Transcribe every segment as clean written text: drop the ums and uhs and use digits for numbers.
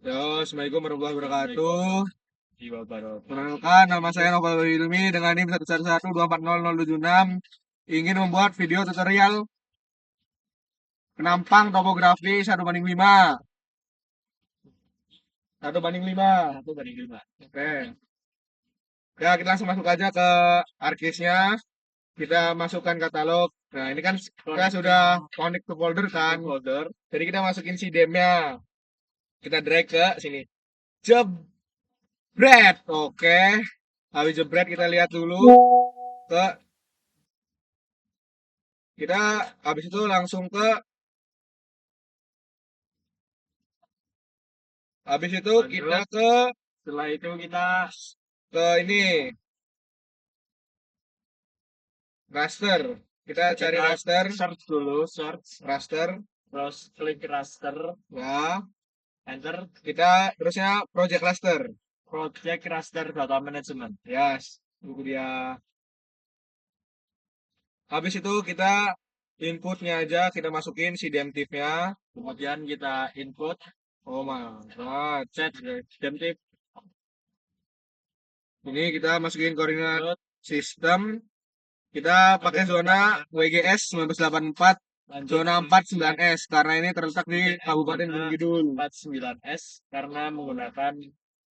Yo, Assalamualaikum warahmatullahi wabarakatuh. Jiwa Barat. Perkenalkan, nama saya Novel Hilmi dengan NIM 111240026. Ingin membuat video tutorial penampang topografi 1:5. 1:5. 1/5. Oke. Ya, kita langsung masuk aja ke arkisnya. Kita masukkan katalog. Nah, ini kan kita sudah connect to folder kan. Folder. Jadi kita masukin si DM-nya. Kita drag ke sini. Jebret. Oke. Habis jebret kita lihat dulu ke kita habis itu langsung ke habis itu kita Lanjut. ke Setelah itu kita ini raster. Kita cari raster, search dulu, search, raster. terus klik raster, Ya, enter, kita terusnya project raster. project raster data management. Yes, itu dia. Habis itu kita inputnya aja kita masukin si demtif-nya. Kemudian kita input Oh my god. set demtif. Ini kita masukin koordinat Lanjut, sistem. Kita pakai zona WGS 1984, lanjut zona 49S karena ini terletak di Kabupaten Gunung Kidul. 49S karena menggunakan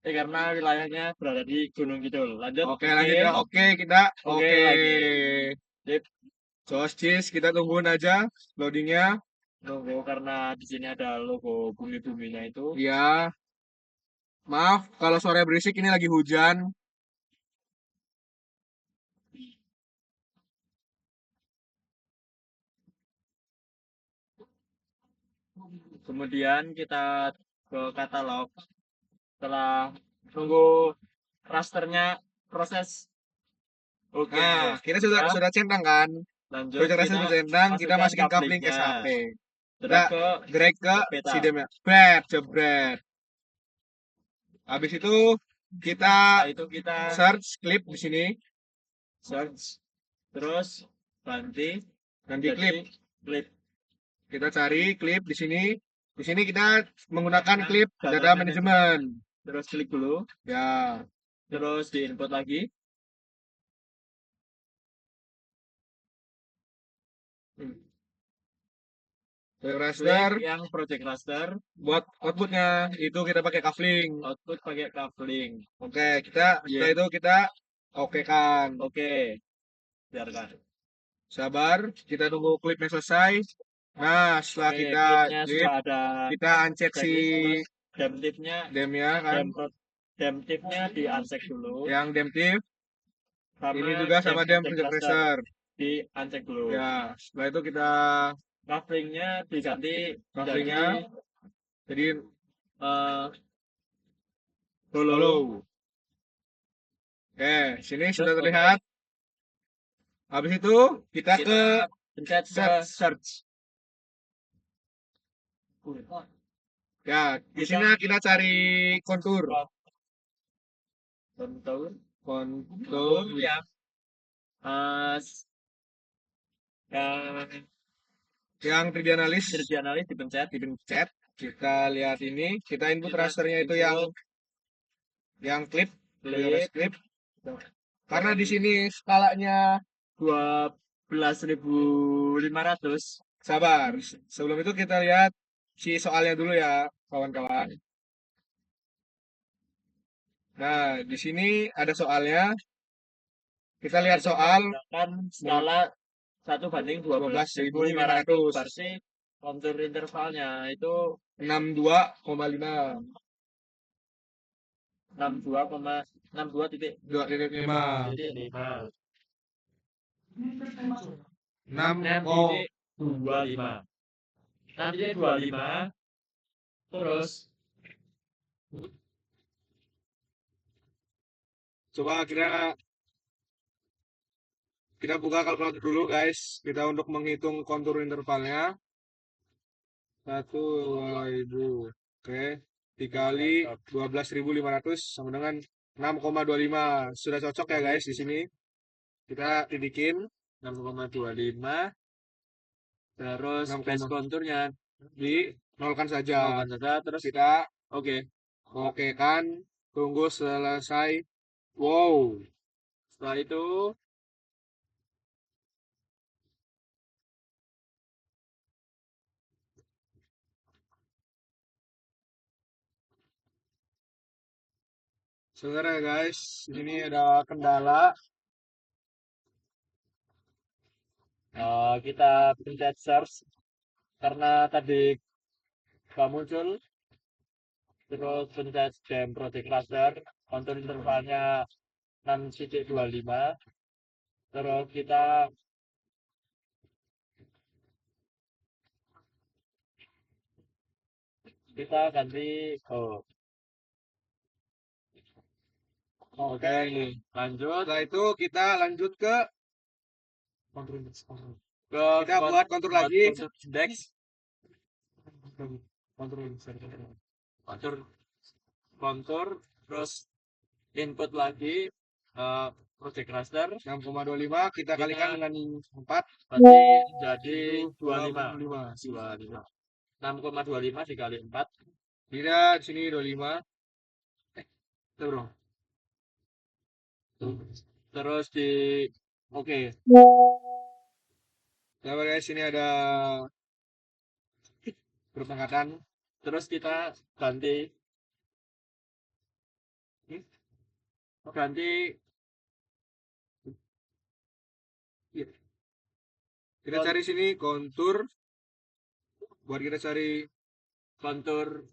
karena wilayahnya berada di Gunung Kidul. Lanjut. Oke, lanjut ya. Oke, kita Oke, oke. lagi. Sip. Sos cheese, kita tungguin aja loadingnya. Logo karena di sini ada logo bumi-buminya itu. Ya, maaf kalau suara berisik ini lagi hujan. Kemudian kita ke katalog. Setelah tunggu rasternya proses. Oke. Nah, kita Ya, sudah centang kan? lanjut Sudah kita sudah centang, kita masukkan masukin coupling couplingnya. SHP. Kita Drag ke drag ke peta. sidemnya. Bret, jebret. Habis itu kita Setelah itu kita search klip di sini. search. Terus ganti Nanti jadi klip. klip. Kita cari klip di sini. Di sini kita menggunakan klip data management. Terus klik dulu. Ya. Terus di input lagi. Raster Klik yang project raster. buat outputnya itu kita pakai coupling. Output pakai coupling. Oke, kita setelah itu kita oke kan. Oke, biarkan. Sabar, kita tunggu klipnya selesai. Nah, setelah Oke, kita klipnya klip, sudah ada. kita uncheck si Terus demtifnya demnya kan. demtifnya di uncheck dulu. Yang demtif Sama ini juga sama dem project tracer. di uncheck dulu. Ya, setelah itu kita Couplingnya diganti couplingnya jadi uh, follow. Oke, sini sudah terlihat. Habis itu kita ke pencet search. Ya, di sini kita cari kontur. Kontur ya. Yang 3D analis dipencet. Kita lihat ini, kita input rasternya itu yang klip. Karena di sini skalanya 12.500. Sabar. Sebelum itu kita lihat si soalnya dulu ya, kawan-kawan. Nah, di sini ada soalnya. Kita lihat soal kan skala 1/12.500 berarti kontur intervalnya itu 62,5. 62,62.5. 6,25. Nanti 25 terus Coba kita buka kalkulator dulu guys. Kita untuk menghitung kontur intervalnya. 1, 2, ribu. Oke. Dikali 12.500 sama dengan 6,25. Sudah cocok ya guys di sini. Kita tidikin 6,25. Terus base konturnya di nolkan saja. Terus kita Oke. Oke kan, tunggu selesai. Wow, Setelah itu sebenarnya guys, ini ada kendala. kita pencet search karena tadi gak muncul, terus pencet dem project cluster, kontur intervalnya 6,25, terus kita ganti Oke, lanjut setelah itu kita lanjut ke ke kita buat kontur lagi. kontur index, kontur kontur, terus input lagi project cluster 6,25 kita kalikan dengan 4 berarti jadi 25. 25 6,25 dikali 4 Tidak, di sini 25. Tuh, bro. terus di oke. Coba guys, ini ada perpangkatan. Terus kita ganti ganti Kita cari sini kontur. Buat kita cari kontur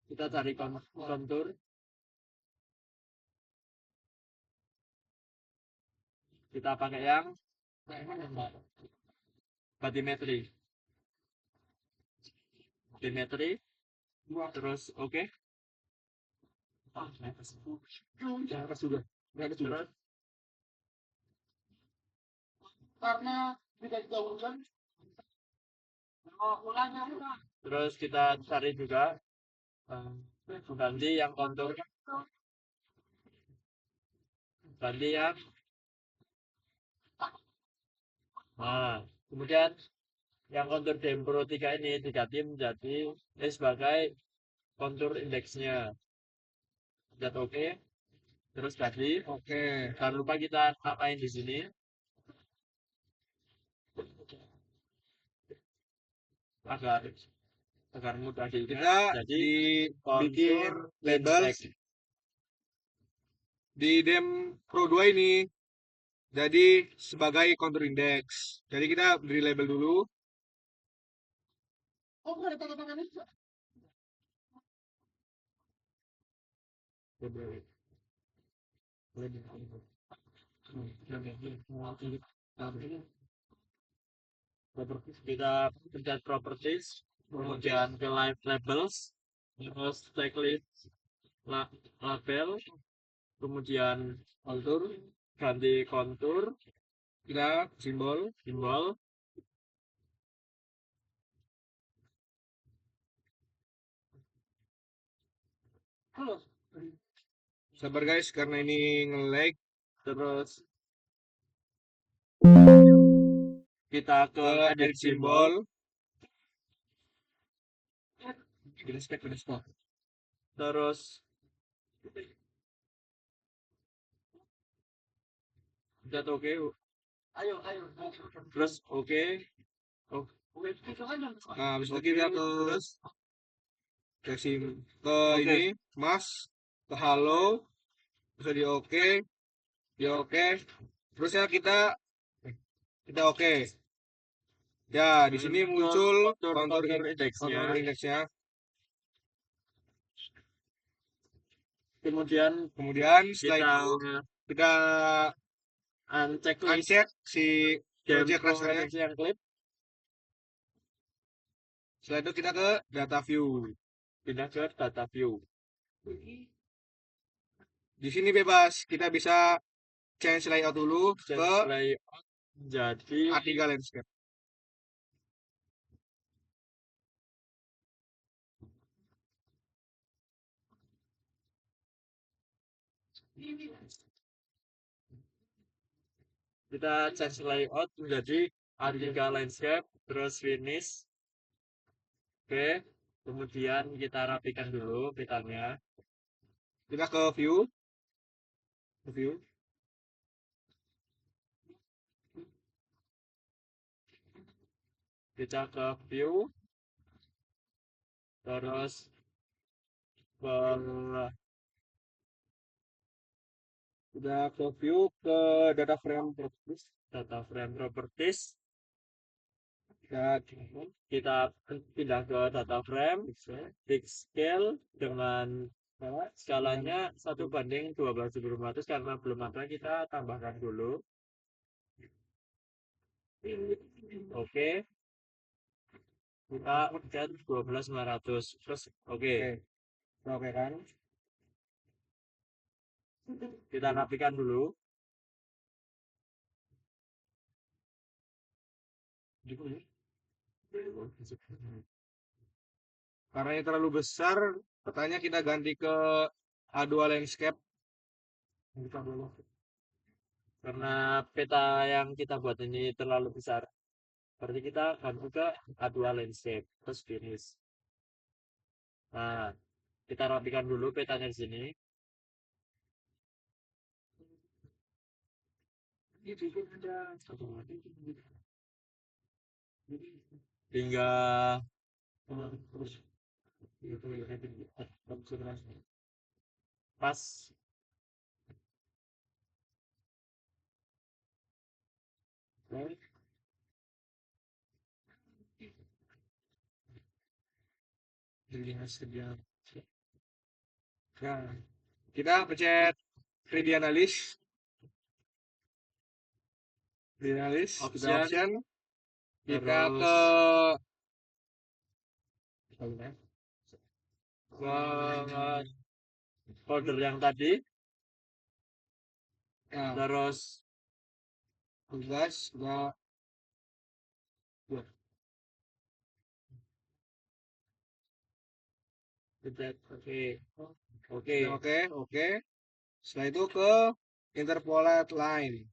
kita cari kontur, kita pakai yang bathymetry terus oke. atas juga. Ini atas juga. Terus Karena tidak didahulukan. terus kita cari juga ganti yang kontur, ganti yang kemudian yang kontur Dempro 3 ini diganti menjadi sebagai kontur indeksnya. Lihat oke. Terus ganti. Oke. Jangan lupa kita ngapain di sini. Agar mudah diingat. Kita Jadi dibikin kontur label index. di Dem Pro 2 ini. Jadi sebagai kontur indeks. Jadi kita beri label dulu. Oh, ada tanda-tangannya juga. Kita pencet properties, kemudian ke live labels, terus checklist label, kemudian Kontur. ganti kontur, Kita simbol. Sabar guys, karena ini nge-lag. terus kita ke edit simbol, terus lihat oke. Terus oke. Nah, habis itu kita ke ini, mas, ke halo, bisa di oke, terus ya kita oke. Ya, di sini muncul kontur indeksnya. Kemudian setelah itu kita uncheck si project clusternya. yang klip. Setelah itu kita ke data view. Pindah ke data view. Di sini bebas, kita bisa change layout dulu ke layout jadi A3 landscape. Kita change layout menjadi A3 landscape, terus finish. Oke, kemudian kita rapikan dulu petanya. Kita ke view. Kita ke view, terus ke Kita ke view ke data frame properties. data frame properties. Ya, Kita pindah ke data frame, fix scale dengan skalanya 1:12.400 karena belum ada, kita tambahkan dulu. Oke, kita pencet 12.500 terus oke. oke kan? Kita rapikan dulu. Karena ini terlalu besar, katanya kita ganti ke A2 landscape. Karena peta yang kita buat ini terlalu besar, berarti kita ganti ke A2 landscape terus finish. Nah, kita rapikan dulu petanya di sini. Hingga pas. Nah, kita pencet 3D analysis. Kita option. Kita ke folder yang tadi. Nah, Terus tugas nggak oke. Setelah itu ke interpolate line.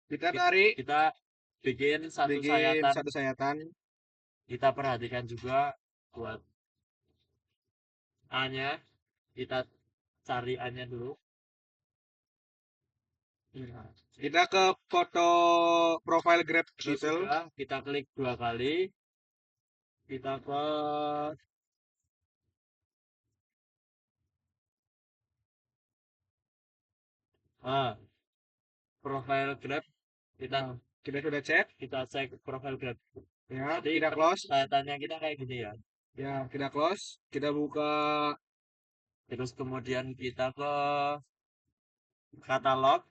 Kita tarik, kita bikin satu bikin satu sayatan. Kita perhatikan juga buat A-nya, kita cari A-nya dulu. Kita ke foto profile grab Terus detail. juga kita klik 2 kali. Kita ke profile grab. Kita sudah cek. Kita cek profile grab. Ya, Jadi kita close. sayatannya kita kayak gini ya. Ya, kita close. Kita buka. Terus kemudian kita ke katalog.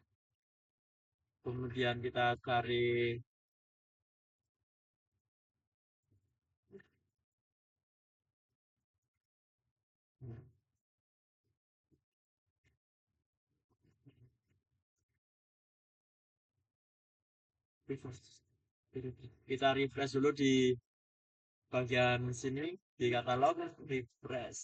Kemudian kita cari kita refresh dulu di bagian sini di katalog. Refresh.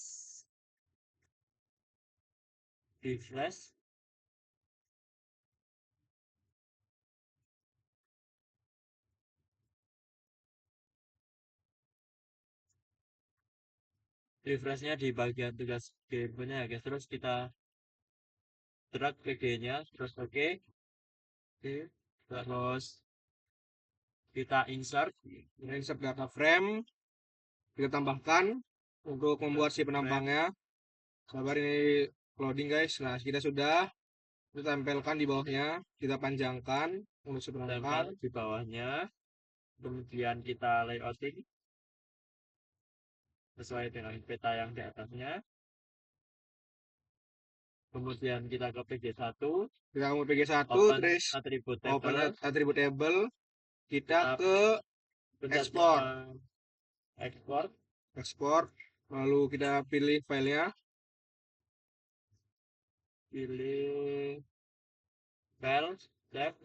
Refreshnya di bagian tugas gamenya ya guys. Terus kita drag PD-nya, terus oke. Terus kita insert Data frame. Kita tambahkan untuk membuat si penampangnya. Sabar, ini loading guys. Nah, kita sudah. Kita tempelkan di bawahnya. Kita panjangkan untuk si penampang. tempel di bawahnya. Kemudian kita layouting sesuai dengan peta yang di atasnya. Kemudian kita ke PG1. Kita ke PG1, Open terus attribute open table. attribute table. Kita ke pencet export. Export. Lalu kita pilih filenya. Pilih file, save.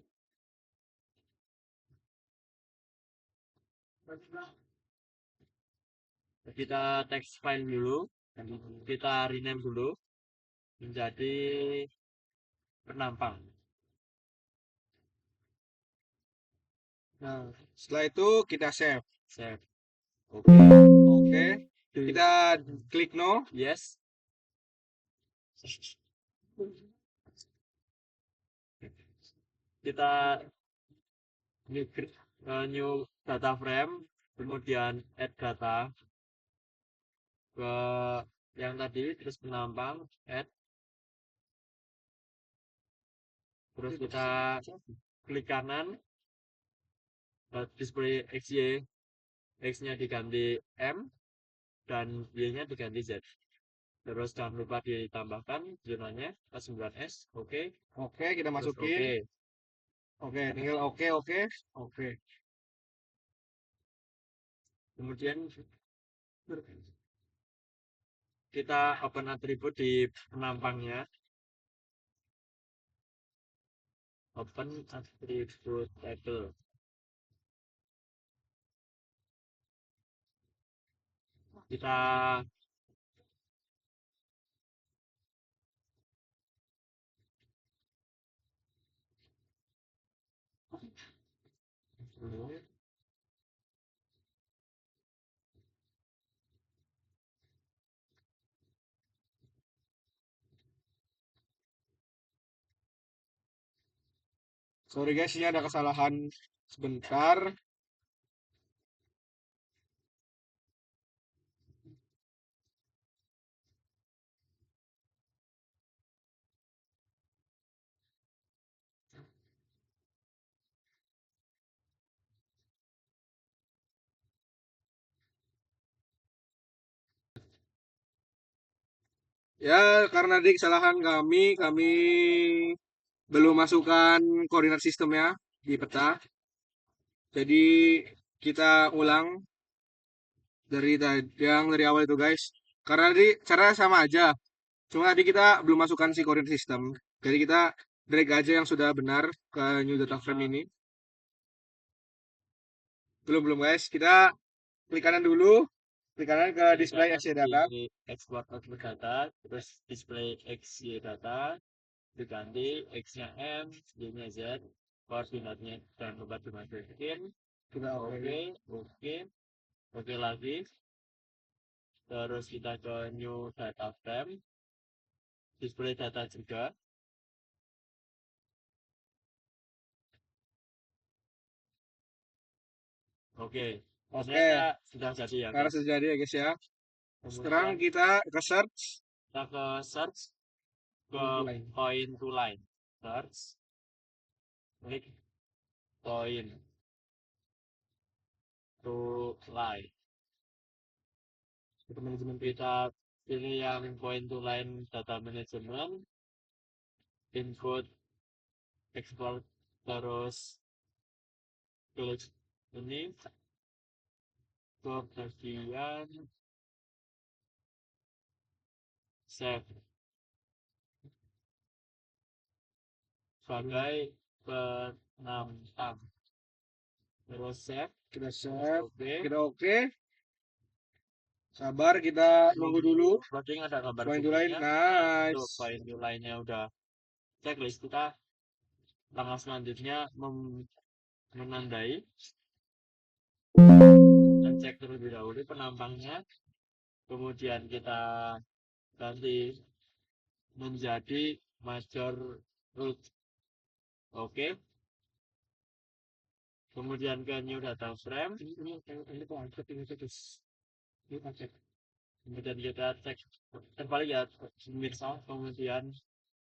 Kita text file dulu, kita rename dulu menjadi penampang. Nah, setelah itu kita save. Save. Oke. Oke, kita klik no. Yes. Kita new data frame, kemudian add data ke yang tadi, terus penampang, add, terus kita klik kanan, display XY, X-nya diganti M dan Y-nya diganti Z. Terus jangan lupa ditambahkan zonanya K9S. Oke. Oke, kita Terus masukin. oke. Oke, tinggal oke. Kemudian kita open atribut di penampangnya. Open atribut table. Kita Sorry guys, ini ada kesalahan sebentar. Ya, karena di kesalahan kami belum masukkan koordinat sistemnya di peta. Jadi kita ulang dari awal itu guys. Karena tadi cara sama aja. Cuma tadi kita belum masukkan si koordinat sistem. Jadi kita drag aja yang sudah benar ke new data frame ini. Belum guys. Kita klik kanan dulu. Klik kanan ke display XY data. Export output data, terus display XY data, diganti X-nya M, Y-nya Z, koordinatnya jangan lupa dimasukin. Kita oke lagi. Terus kita ke new data frame, display data juga. Oke. Sudah jadi ya Karena guys. sudah jadi ya guys ya. Sekarang Kemudian kita ke search. kita ke search, ke point to line. Search, klik point to line. Kita pilih yang point to line data management, input, export, terus klik ini ke bagian save sebagai penampang. Terus save, Kita save. oke. Kita oke. Sabar, kita nunggu dulu. Loading ada gambar Point to line, buktinya. Untuk nice. point to line-nya udah checklist, kita langkah selanjutnya menandai dan cek terlebih dahulu penampangnya, kemudian kita ganti menjadi major root. Oke. Kemudian ke new data frame, kemudian kita cek terbalik ya pemirsa, kemudian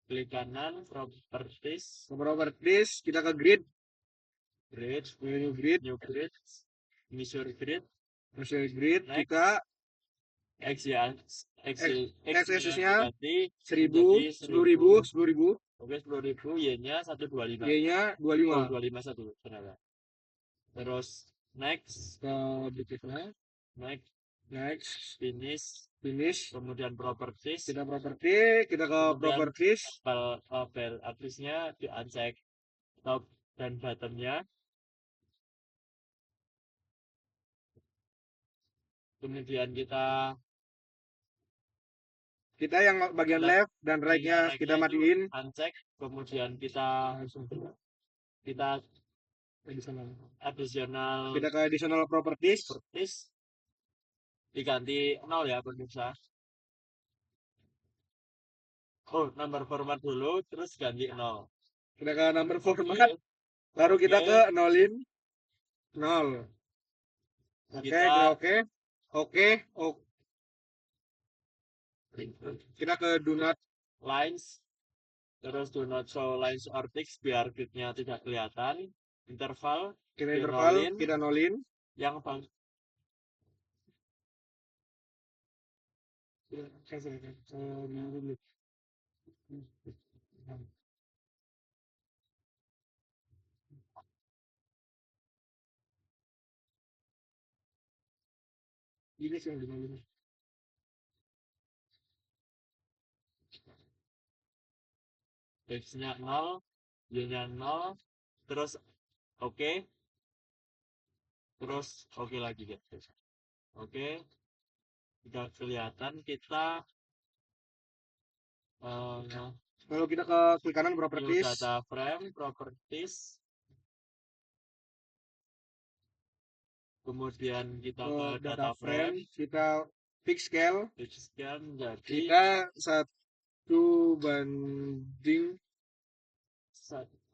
klik kanan properties, kita ke grid, new grid, measure grid, kita X-axisnya ganti 10.000, 10.000. Oke, 10.000, Y-nya 125. Y-nya 25. 251 ternyata. Terus next ke berikutnya, next finish, kemudian properties, kita ke properties, file address-nya di uncheck top dan bottom-nya, kemudian kita yang bagian left dan right-nya kita matiin. uncheck, kemudian kita additional Kita ke additional properties. diganti 0 ya pemirsa. Oh, number format dulu, terus ganti 0. Kita ke number format, baru kita ke nolin 0. Oke. Kita ke do not lines, terus do not show lines or ticks biar gridnya tidak kelihatan. Interval, kita nolin. Yang ini sih yang X-nya 0, Y-nya 0, terus oke. Terus oke lagi guys. Oke. Tidak kelihatan kita kalau kita ke klik kanan properties, data frame, properties. Kemudian kita ke data frame, kita fix scale menjadi kita 1:1.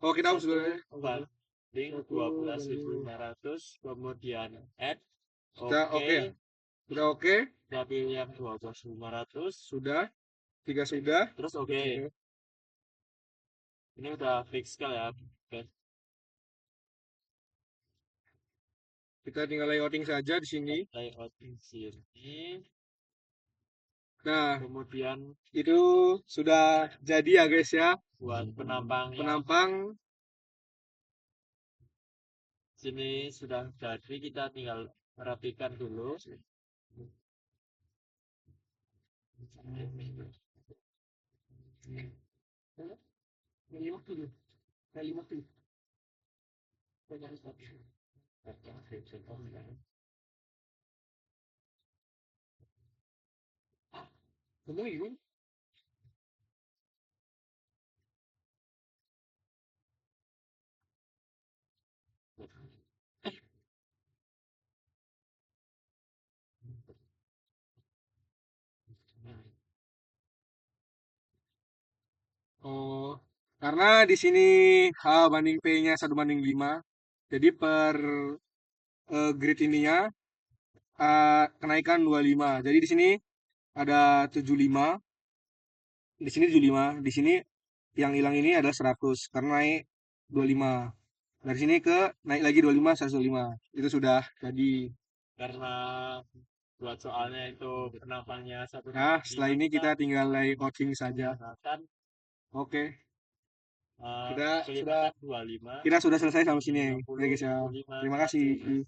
Oh, kita harus dulu banding 12.500, kemudian add. Sudah oke. Kita pilih yang 12.500. Sudah. 3 sudah. Terus oke. Ini udah fix scale ya. Oke. Kita tinggal layouting saja di sini. Layouting sini. Nah, kemudian itu sudah jadi ya guys ya. Buat penampang sini sudah jadi, kita tinggal merapikan dulu. Oh, karena di sini H banding P-nya 1:5. Jadi per grid ininya kenaikan 25. Jadi di sini ada 75. Di sini 75. Di sini yang hilang ini adalah 100 karena naik 25. Dari sini ke naik lagi 25, 125. Itu sudah jadi. Karena buat soalnya itu penampangnya satu. Nah, setelah ini kita tinggal layouting saja. Oke. Kita sudah selesai sampai sini ya guys ya. Terima kasih.